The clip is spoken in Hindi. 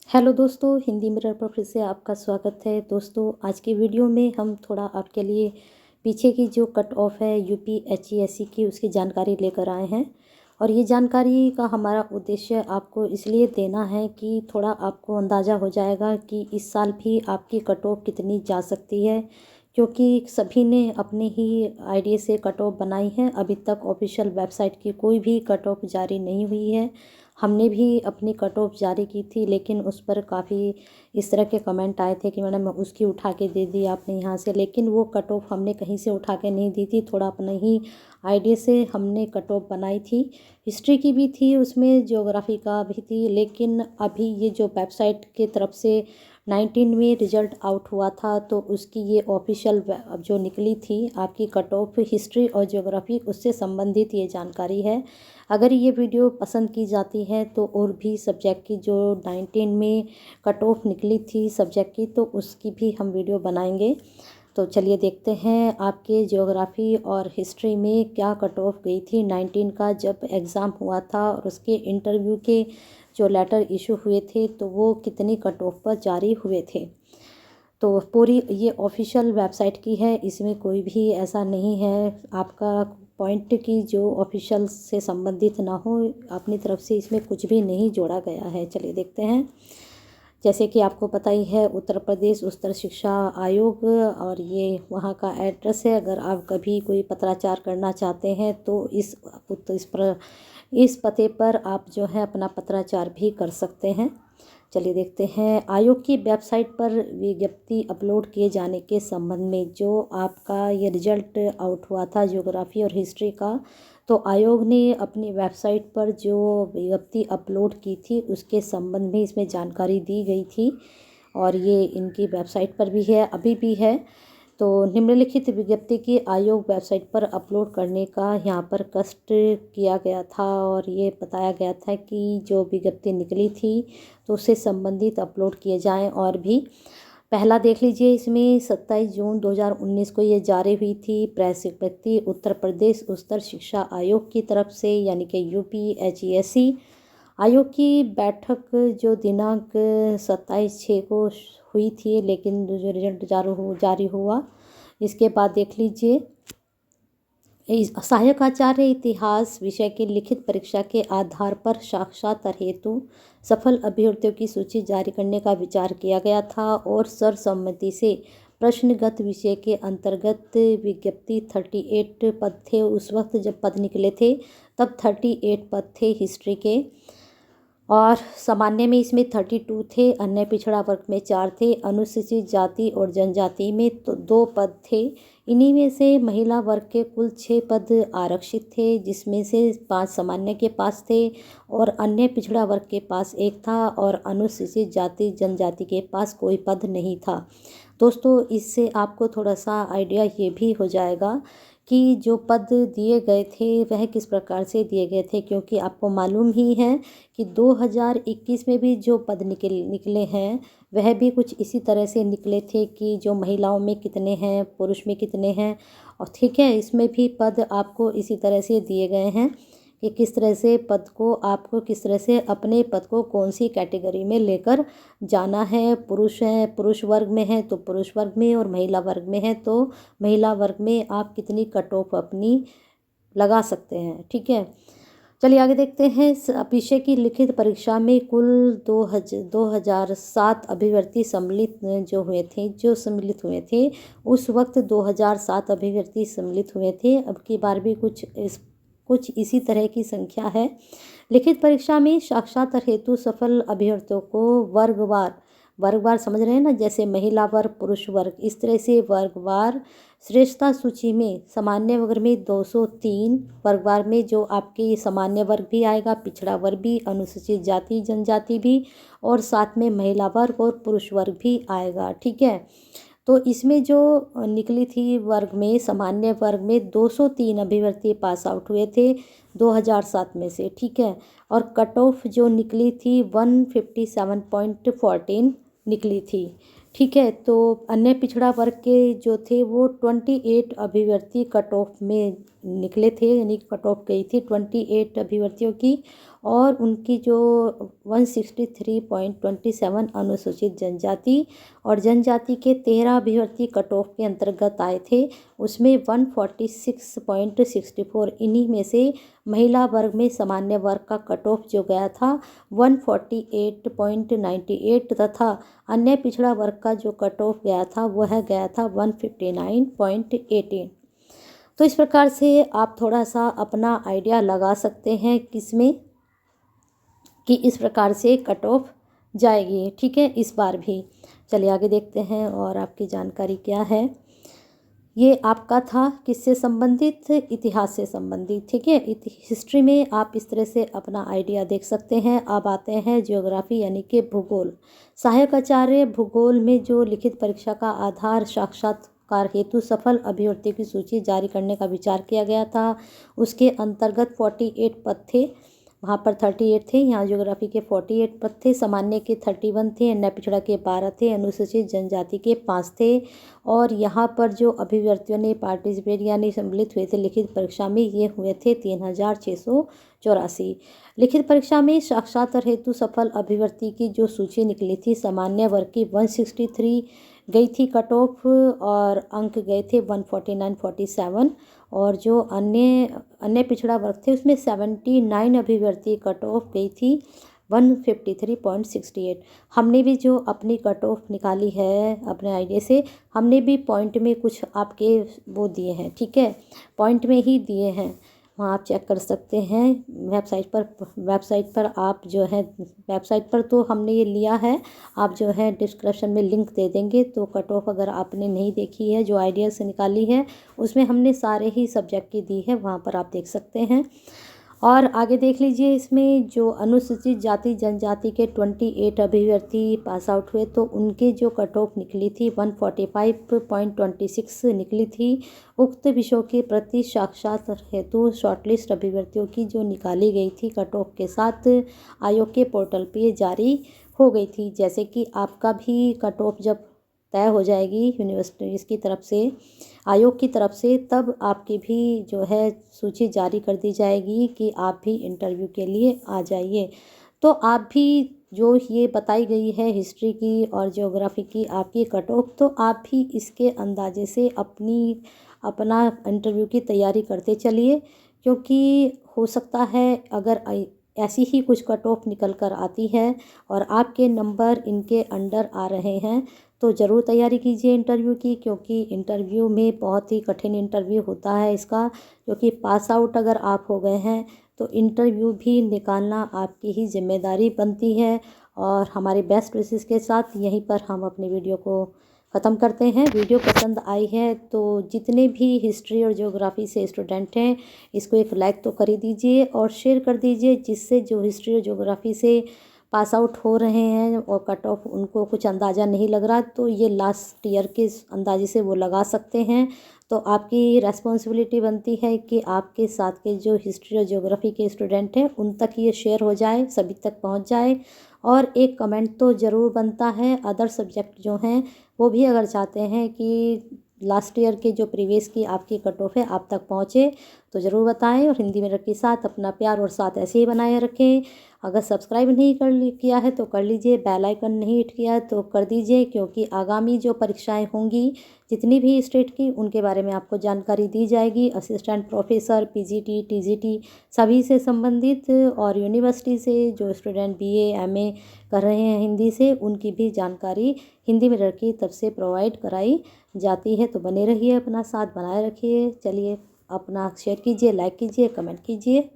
हेलो दोस्तों, हिंदी मिरर पर फिर से आपका स्वागत है। दोस्तों, आज की वीडियो में हम थोड़ा आपके लिए पीछे की जो कट ऑफ है यूपी एचईएससी की, उसकी जानकारी लेकर आए हैं। और ये जानकारी का हमारा उद्देश्य आपको इसलिए देना है कि थोड़ा आपको अंदाज़ा हो जाएगा कि इस साल भी आपकी कट ऑफ कितनी जा सकती है, क्योंकि सभी ने अपने ही आइडिया से कट ऑफ बनाई है। अभी तक ऑफिशियल वेबसाइट की कोई भी कट ऑफ जारी नहीं हुई है। हमने भी अपनी कट ऑफ जारी की थी, लेकिन उस पर काफ़ी इस तरह के कमेंट आए थे कि मैडम उसकी उठा के दे दी आपने यहाँ से, लेकिन वो कट ऑफ हमने कहीं से उठा के नहीं दी थी। थोड़ा अपने ही आइडिया से हमने कट ऑफ बनाई थी। हिस्ट्री की भी थी, उसमें ज्योग्राफी का भी थी, लेकिन अभी ये जो वेबसाइट के तरफ से 19 में रिजल्ट आउट हुआ था, तो उसकी ये ऑफिशियल जो निकली थी आपकी कट ऑफ हिस्ट्री और ज्योग्राफी, उससे संबंधित ये जानकारी है। अगर ये वीडियो पसंद की जाती है तो और भी सब्जेक्ट की जो 19 में कट ऑफ निकली थी सब्जेक्ट की, तो उसकी भी हम वीडियो बनाएंगे। तो चलिए देखते हैं आपके ज्योग्राफी और हिस्ट्री में क्या कट ऑफ गई थी 19 का जब एग्ज़ाम हुआ था, और उसके इंटरव्यू के जो लेटर इशू हुए थे तो वो कितनी कट ऑफ पर जारी हुए थे। तो पूरी ये ऑफिशियल वेबसाइट की है, इसमें कोई भी ऐसा नहीं है आपका पॉइंट की जो ऑफिशियल से संबंधित ना हो। अपनी तरफ से इसमें कुछ भी नहीं जोड़ा गया है। चलिए देखते हैं। जैसे कि आपको पता ही है, उत्तर प्रदेश उच्च शिक्षा आयोग, और ये वहाँ का एड्रेस है। अगर आप कभी कोई पत्राचार करना चाहते हैं तो इस पते पर आप जो है अपना पत्राचार भी कर सकते हैं। चलिए देखते हैं। आयोग की वेबसाइट पर विज्ञप्ति अपलोड किए जाने के संबंध में, जो आपका ये रिजल्ट आउट हुआ था ज्योग्राफी और हिस्ट्री का, तो आयोग ने अपनी वेबसाइट पर जो विज्ञप्ति अपलोड की थी उसके संबंध में इसमें जानकारी दी गई थी, और ये इनकी वेबसाइट पर भी है, अभी भी है। तो निम्नलिखित विज्ञप्ति की आयोग वेबसाइट पर अपलोड करने का यहाँ पर कष्ट किया गया था, और ये बताया गया था कि जो विज्ञप्ति निकली थी तो उससे संबंधित अपलोड किए जाएं। और भी पहला देख लीजिए, इसमें 27 जून 2019 को ये जारी हुई थी। प्रेस विज्ञप्ति उत्तर प्रदेश उच्च शिक्षा आयोग की तरफ से, यानी कि यूपी एचईएससी आयोग की बैठक जो दिनांक 27/6 को हुई थी, लेकिन जो रिजल्ट जारी हुआ इसके बाद देख लीजिए। सहायक आचार्य इतिहास विषय की लिखित परीक्षा के आधार पर साक्षात्कार हेतु सफल अभ्यर्थियों की सूची जारी करने का विचार किया गया था, और सर्वसम्मति से प्रश्नगत विषय के अंतर्गत विज्ञप्ति 38 पद थे। उस वक्त जब पद निकले थे तब 38 पद थे हिस्ट्री के, और सामान्य में इसमें 32 थे, अन्य पिछड़ा वर्ग में 4 थे, अनुसूचित जाति और जनजाति में तो 2 पद थे। इन्हीं में से महिला वर्ग के कुल 6 पद आरक्षित थे, जिसमें से 5 सामान्य के पास थे और अन्य पिछड़ा वर्ग के पास 1 था, और अनुसूचित जाति जनजाति के पास कोई पद नहीं था। दोस्तों, इससे आपको थोड़ा सा आइडिया ये भी हो जाएगा कि जो पद दिए गए थे वह किस प्रकार से दिए गए थे, क्योंकि आपको मालूम ही है कि 2021 में भी जो पद निकले हैं वह भी कुछ इसी तरह से निकले थे कि जो महिलाओं में कितने हैं, पुरुष में कितने हैं। और ठीक है, इसमें भी पद आपको इसी तरह से दिए गए हैं कि किस तरह से पद को आपको किस तरह से अपने पद को कौन सी कैटेगरी में लेकर जाना है। पुरुष है, पुरुष वर्ग में है तो पुरुष वर्ग में, और महिला वर्ग में है तो महिला वर्ग में आप कितनी कट ऑफ अपनी लगा सकते हैं। ठीक है, चलिए आगे देखते हैं। विषय की लिखित परीक्षा में कुल 2007 अभ्यर्थी सम्मिलित हुए थे। उस वक्त 2007 अभ्यर्थी सम्मिलित हुए थे। अब की बार भी कुछ इसी तरह की संख्या है। लिखित परीक्षा में साक्षात्कार हेतु सफल अभ्यर्थियों को वर्गवार समझ रहे हैं ना, जैसे महिला वर्ग, पुरुष वर्ग, इस तरह से वर्गवार श्रेष्ठता सूची में सामान्य वर्ग में 203, वर्गवार में जो आपके सामान्य वर्ग भी आएगा, पिछड़ा वर्ग भी, अनुसूचित जाति जनजाति भी, और साथ में महिला वर्ग और पुरुष वर्ग भी आएगा। ठीक है, तो इसमें जो निकली थी वर्ग में, सामान्य वर्ग में 203 अभ्यर्थी पास आउट हुए थे 2007 में से। ठीक है, और कट ऑफ जो निकली थी 157.14 निकली थी। ठीक है, तो अन्य पिछड़ा वर्ग के जो थे वो 28 अभ्यर्थी कट ऑफ में निकले थे, यानी कट ऑफ गई थी 28 अभ्यर्थियों की, और उनकी जो 163.27 अनुसूचित जनजाति और जनजाति के 13 अभ्यर्थी कट ऑफ के अंतर्गत आए थे, उसमें 146.64 इन्हीं में से महिला वर्ग में सामान्य वर्ग का कट ऑफ जो गया था 148.98 तथा अन्य पिछड़ा वर्ग का जो कट ऑफ गया था वह गया था 159.18। तो इस प्रकार से आप थोड़ा सा अपना आइडिया लगा सकते हैं किसमें कि इस प्रकार से कट ऑफ जाएगी। ठीक है, इस बार भी। चलिए आगे देखते हैं और आपकी जानकारी क्या है। ये आपका था किससे संबंधित, इतिहास से संबंधित। ठीक है, हिस्ट्री में आप इस तरह से अपना आइडिया देख सकते हैं। अब आते हैं ज्योग्राफी यानी कि भूगोल। सहायक आचार्य भूगोल में जो लिखित परीक्षा का आधार साक्षात्कार हेतु सफल अभ्यर्थियों की सूची जारी करने का विचार किया गया था, उसके अंतर्गत 48 पद थे। वहाँ पर 38 थे, यहाँ ज्योग्राफी के 48 पद थे, सामान्य के 31 थे, अन्य पिछड़ा के 12 थे, अनुसूचित जनजाति के 5 थे। और यहाँ पर जो अभ्यर्थियों ने पार्टिसिपेट यानी सम्मिलित हुए थे लिखित परीक्षा में, ये हुए थे 3684। लिखित परीक्षा में साक्षात्कार हेतु सफल अभ्यर्थी की जो सूची निकली थी, सामान्य वर्ग की 163 गई थी कट ऑफ और अंक गए थे 149.47। और जो अन्य पिछड़ा वर्ग थे उसमें 79 अभ्यर्थी कट ऑफ गई थी 153.68। हमने भी जो अपनी कट ऑफ निकाली है अपने आइडिया से, हमने भी पॉइंट में कुछ आपके वो दिए हैं। ठीक है, पॉइंट में ही दिए हैं, वहाँ आप चेक कर सकते हैं वेबसाइट पर आप जो है वेबसाइट पर तो हमने ये लिया है, आप जो है डिस्क्रिप्शन में लिंक दे देंगे। तो कट ऑफ अगर आपने नहीं देखी है जो आइडिया से निकाली है, उसमें हमने सारे ही सब्जेक्ट की दी है, वहाँ पर आप देख सकते हैं। और आगे देख लीजिए, इसमें जो अनुसूचित जाति जनजाति के 28 अभ्यर्थी पास आउट हुए, तो उनके जो कट ऑफ निकली थी 145.26 निकली थी। उक्त विषयों के प्रति साक्षात्कार हेतु शॉर्टलिस्ट अभ्यर्थियों की जो निकाली गई थी कट ऑफ के साथ आयोग के पोर्टल पे जारी हो गई थी। जैसे कि आपका भी कट ऑफ जब तय हो जाएगी यूनिवर्सिटी इसकी तरफ से, आयोग की तरफ से, तब आपकी भी जो है सूची जारी कर दी जाएगी कि आप भी इंटरव्यू के लिए आ जाइए। तो आप भी जो ये बताई गई है हिस्ट्री की और ज्योग्राफी की आपकी कट ऑफ, तो आप भी इसके अंदाजे से अपना इंटरव्यू की तैयारी करते चलिए, क्योंकि हो सकता है अगर ऐसी ही कुछ कट ऑफ निकल कर आती है और आपके नंबर इनके अंडर आ रहे हैं, तो ज़रूर तैयारी कीजिए इंटरव्यू की, क्योंकि इंटरव्यू में बहुत ही कठिन इंटरव्यू होता है इसका। क्योंकि पास आउट अगर आप हो गए हैं तो इंटरव्यू भी निकालना आपकी ही जिम्मेदारी बनती है। और हमारे बेस्ट विशेस के साथ यहीं पर हम अपनी वीडियो को ख़त्म करते हैं। वीडियो पसंद आई है तो जितने भी हिस्ट्री और ज्योग्राफी से स्टूडेंट हैं, इसको एक लाइक तो कर ही दीजिए और शेयर कर दीजिए, जिससे जो हिस्ट्री और ज्योग्राफी से पास आउट हो रहे हैं और कट ऑफ उनको कुछ अंदाज़ा नहीं लग रहा, तो ये लास्ट ईयर के अंदाजे से वो लगा सकते हैं। तो आपकी रेस्पॉन्सिबिलिटी बनती है कि आपके साथ के जो हिस्ट्री और ज्योग्राफी के स्टूडेंट हैं उन तक ये शेयर हो जाए, सभी तक पहुंच जाए। और एक कमेंट तो ज़रूर बनता है, अदर सब्जेक्ट जो हैं वो भी अगर चाहते हैं कि लास्ट ईयर के जो प्रीवियस की आपकी कट ऑफ है आप तक पहुँचे, तो ज़रूर बताएं। और हिंदी मीडियम के साथ अपना प्यार और साथ ऐसे ही बनाए रखें। अगर सब्सक्राइब नहीं किया है तो कर लीजिए, बेल आइकन नहीं हिट किया है तो कर दीजिए, क्योंकि आगामी जो परीक्षाएं होंगी जितनी भी स्टेट की, उनके बारे में आपको जानकारी दी जाएगी। असिस्टेंट प्रोफेसर, पीजीटी, टीजीटी सभी से संबंधित, और यूनिवर्सिटी से जो स्टूडेंट बीए, एमए कर रहे हैं हिंदी से, उनकी भी जानकारी हिंदी मीडियम की तरफ से प्रोवाइड कराई जाती है। तो बने रहिए, अपना साथ बनाए रखिए। चलिए, अपना शेयर कीजिए, लाइक कीजिए, कमेंट कीजिए।